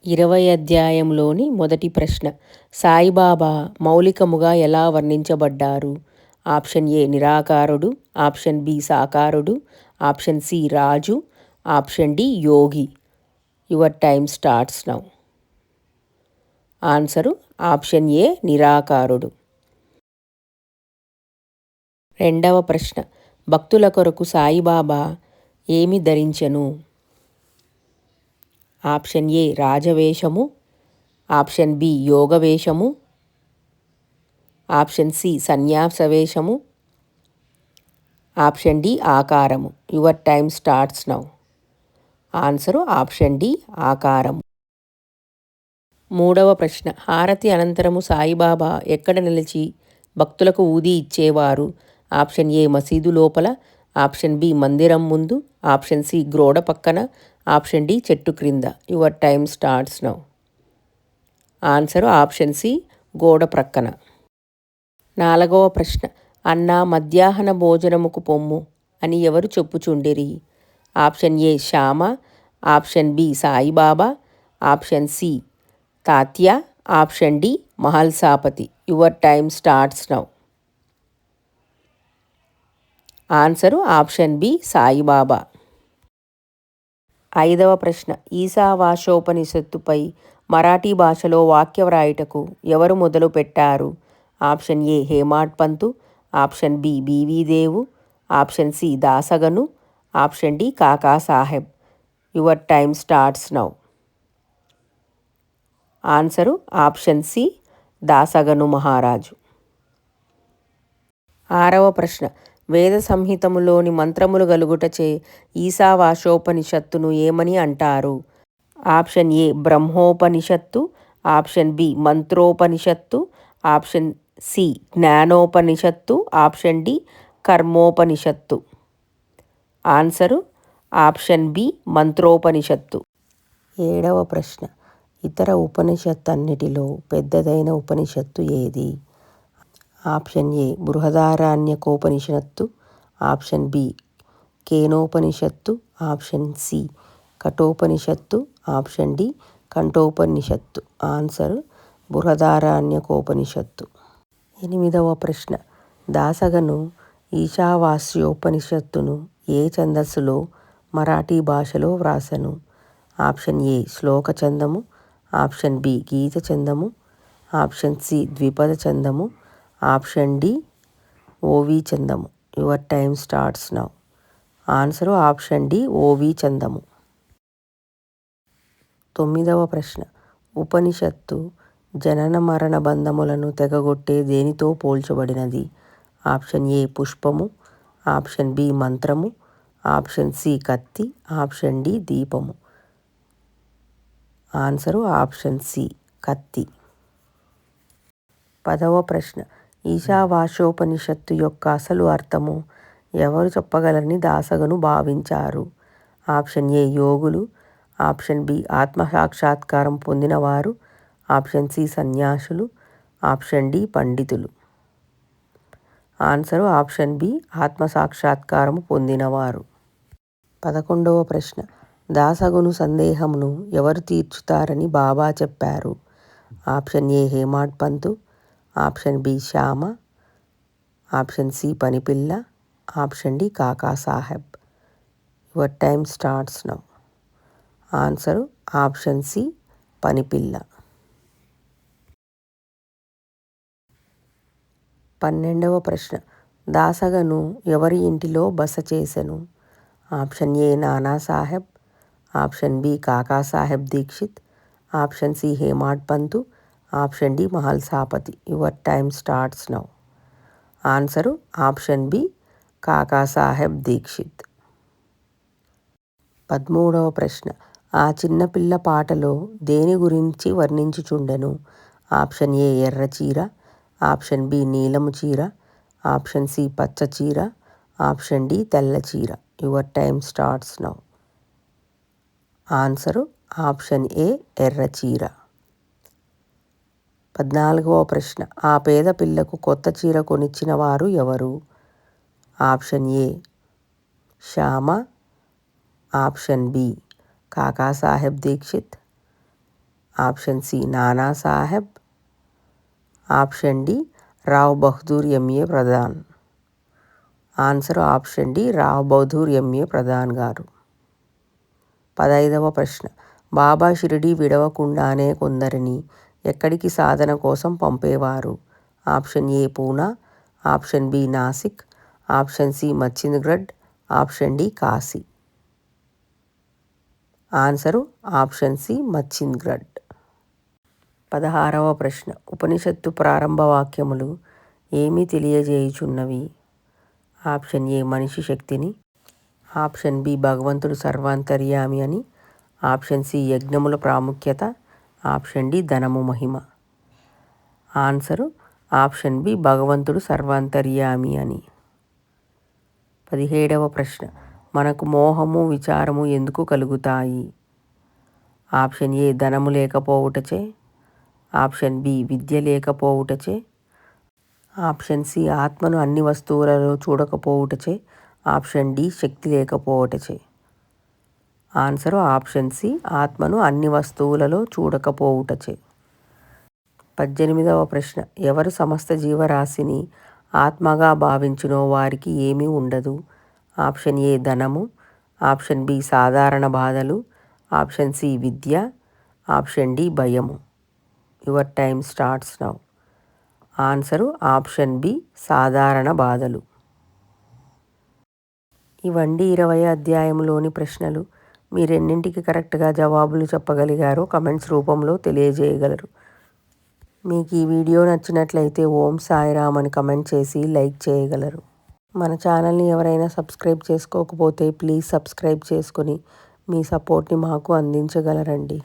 20 అధ్యాయంలోని మొదటి ప్రశ్న. సాయిబాబా మౌలికముగా ఎలా వర్ణించబడ్డారు? ఆప్షన్ ఏ నిరాకారుడు, ఆప్షన్ బి సాకారుడు, ఆప్షన్ సి రాజు, ఆప్షన్ డి యోగి. Your time starts now. Answer option A నిరాకారుడు. రెండవ ప్రశ్న. భక్తుల కొరకు సాయిబాబా ఏమి ధరించెను? ఆప్షన్ ఏ రాజవేషము, ఆప్షన్ బి యోగవేషము, ఆప్షన్ సి సన్యాసవేషము, ఆప్షన్ డి ఆకారము. Your time starts now. Answer option D ఆకారము. మూడవ ప్రశ్న. హారతి అనంతరము సాయిబాబా ఎక్కడ నిలిచి భక్తులకు ఊది ఇచ్చేవారు? ఆప్షన్ ఏ మసీదు లోపల, ఆప్షన్ బి మందిరం ముందు, ఆప్షన్ సి గ్రోడ పక్కన, ఆప్షన్ డి చెట్టు క్రింద. Your time starts now. Answer option C గోడ ప్రక్కన. నాలుగవ ప్రశ్న. అన్నా మధ్యాహ్న భోజనముకు పొమ్ము అని ఎవరు చెప్పుచుండిరి? Option A Shyama, option B Saibaba, option C Tatya, option D Mhalsapati. Your time starts now. Answer option B Saibaba. ఐదవ ప్రశ్న. ఈశావాస్యోపనిషత్తుపై మరాఠీ భాషలో వాక్య వ్రాయుటకు ఎవరు మొదలు పెట్టారు? Option A Hemad Pant, option B B V Dev, option C Dasganu, option D Kakasaheb. Your time starts now. Answer option C Dasganu మహారాజు. ఆరవ ప్రశ్న. వేద సంహితములోని మంత్రములు గలుగుటచే ఈశావాస్యోపనిషత్తును ఏమని అంటారు? ఆప్షన్ ఏ బ్రహ్మోపనిషత్తు, ఆప్షన్ బి మంత్రోపనిషత్తు, ఆప్షన్ సి జ్ఞానోపనిషత్తు, ఆప్షన్ డి కర్మోపనిషత్తు. ఆన్సరు ఆప్షన్ బి మంత్రోపనిషత్తు. ఏడవ ప్రశ్న. ఇతర ఉపనిషత్తన్నిటిలో పెద్దదైన ఉపనిషత్తు ఏది? ఆప్షన్ ఏ బృహదారణ్యకోపనిషత్తు, ఆప్షన్ బి కేనోపనిషత్తు, ఆప్షన్ సి కఠోపనిషత్తు, ఆప్షన్ డి కంఠోపనిషత్తు. ఆన్సర్ బృహదారణ్యకోపనిషత్తు. ఎనిమిదవ ప్రశ్న. దాసగను ఈశావాస్యోపనిషత్తును ఏ ఛందస్సులో మరాఠీ భాషలో వ్రాసెను? ఆప్షన్ ఏ శ్లోక ఛందము, ఆప్షన్ బి గీత ఛందము, ఆప్షన్ సి ద్విపద ఛందము, ఆప్షన్ డి ఓవి ఛందము. Your time starts now. Answer option D ఓవి ఛందము. తొమ్మిదవ ప్రశ్న. ఉపనిషత్తు జనన మరణ బంధములను తెగగొట్టే దేనితో పోల్చబడినది? ఆప్షన్ ఏ పుష్పము, ఆప్షన్ బి మంత్రము, ఆప్షన్ సి కత్తి, ఆప్షన్ డి దీపము. ఆన్సరు ఆప్షన్ సి కత్తి. పదవ ప్రశ్న. ఈశావాస్యోపనిషత్తు యొక్క అసలు అర్థము ఎవరు చెప్పగలరని దాసగను భావించారు? ఆప్షన్ ఏ యోగులు, ఆప్షన్ బి ఆత్మసాక్షాత్కారం పొందినవారు, ఆప్షన్ సి సన్యాసులు, ఆప్షన్ డి పండితులు. ఆన్సరు ఆప్షన్ బి ఆత్మసాక్షాత్కారము పొందినవారు. 11వ ప్రశ్న. దాసగను సందేహమును ఎవరు తీర్చుతారని బాబా చెప్పారు? Option A Hemad Pant, option B Shyama, option C పనిపిల్ల, option D Kakasaheb. Your time starts now. Answer option C పనిపిల్ల. 12వ ప్రశ్న. దాసగను ఎవరి ఇంటిలో బస చేసెను? Option A Nanasaheb, option B Kakasaheb Dixit, option C Hemad Pant, option D Mhalsapati. Your time starts now. Answer option B Kakasaheb Dixit. 13వ ప్రశ్న. ఆ చిన్నపిల్ల పాటలో దేని గురించి వర్ణించుచుండెను? ఆప్షన్ ఏ ఎర్ర చీర, ఆప్షన్ బి నీలము చీర, ఆప్షన్ సి పచ్చ చీర, ఆప్షన్ డి తెల్ల చీర. Your time starts now. Answer option ఏ ఎర్ర చీర. 14వ ప్రశ్న. ఆ పేద పిల్లకు కొత్త చీర కొనిచ్చిన వారు ఎవరు? Option A Shyama, option B Kakasaheb Dixit, option C Nana Saheb, option D Rao Bahadur M A Pradhan. Answer option D Rao Bahadur M A Pradhan గారు. 15వ ప్రశ్న, బాబా షిరిడీ విడవకుండానే కొందరిని ఎక్కడికి సాధన కోసం పంపేవారు? Option A Poona, option B Nasik, option C Machindragad, option D Kashi. Answer option C Machindragad. 16వ ప్రశ్న, ఉపనిషత్తు ప్రారంభ వాక్యములు ఏమి తెలియజేయుచున్నవి? ఆప్షన్ ఏ మనిషి శక్తిని, ఆప్షన్ బి భగవంతుడు సర్వాంతర్యామి అని, ఆప్షన్ సి యజ్ఞముల ప్రాముఖ్యత, ఆప్షన్ డి ధనము మహిమ. ఆన్సరు ఆప్షన్ బి భగవంతుడు సర్వాంతర్యామి అని. 17వ ప్రశ్న, మనకు మోహము విచారము ఎందుకు కలుగుతాయి? ఆప్షన్ ఏ ధనము లేకపోవుటచే, ఆప్షన్ బి విద్య లేకపోవుటచే, ఆప్షన్ సి ఆత్మను అన్ని వస్తువులలో చూడకపోవుటచే, ఆప్షన్ డి శక్తి లేకపోవటచే. ఆన్సరు ఆప్షన్ సి ఆత్మను అన్ని వస్తువులలో చూడకపోవుటచే. 18వ ప్రశ్న, ఎవరు సమస్త జీవరాశిని ఆత్మగా భావించునో వారికి ఏమీ ఉండదు? ఆప్షన్ ఏ ధనము, ఆప్షన్ బి సాధారణ బాధలు, ఆప్షన్ సి విద్య, ఆప్షన్ డి భయము. Your time starts now. Answer option B సాధారణ బాధలు. ఇవండి 20వ అధ్యాయంలోని ప్రశ్నలు. మీరెన్నింటికి కరెక్ట్గా జవాబులు చెప్పగలిగారో కమెంట్స్ రూపంలో తెలియజేయగలరు. మీకు ఈ వీడియో నచ్చినట్లయితే ఓం సాయిరామ్ అని కమెంట్ చేసి లైక్ చేయగలరు. మన ఛానల్ని ఎవరైనా సబ్స్క్రైబ్ చేసుకోకపోతే ప్లీజ్ సబ్స్క్రైబ్ చేసుకొని మీ సపోర్ట్ని మాకు అందించగలరండి.